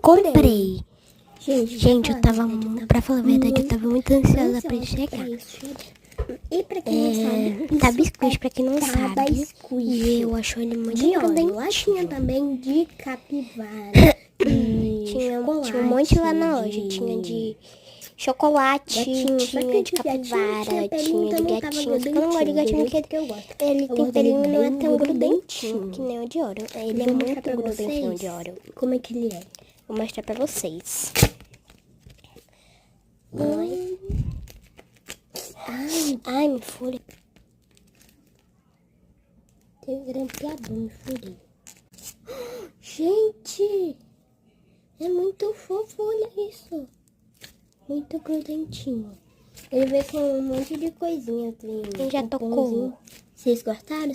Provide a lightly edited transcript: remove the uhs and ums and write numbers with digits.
Comprei. Gente, eu tava, pra falar a verdade, eu tava muito ansiosa pra isso chegar. E pra quem não sabe, Tá biscoito, pra quem não Taba sabe. Squishy. E eu acho ele muito de óleo. Lá tinha também de capivara. Tinha um monte lá na loja. Tinha de chocolate, tinha de capivara, tinha de gatinho. Só que eu não gosto de gatinho porque eu gosto. ele tem pelinho e não é tão grudentinho grudentinho. que nem o de ouro. Ele é Vou muito mostrar pra grudentinho que nem o vocês de ouro. como é que ele é. Vou mostrar pra vocês. Ai, me furei. Tem grampeador, me furei. Gente! É muito fofo, olha isso. Muito grudentinho. Ele veio com um monte de coisinhas. Quem já tocou? Vocês gostaram?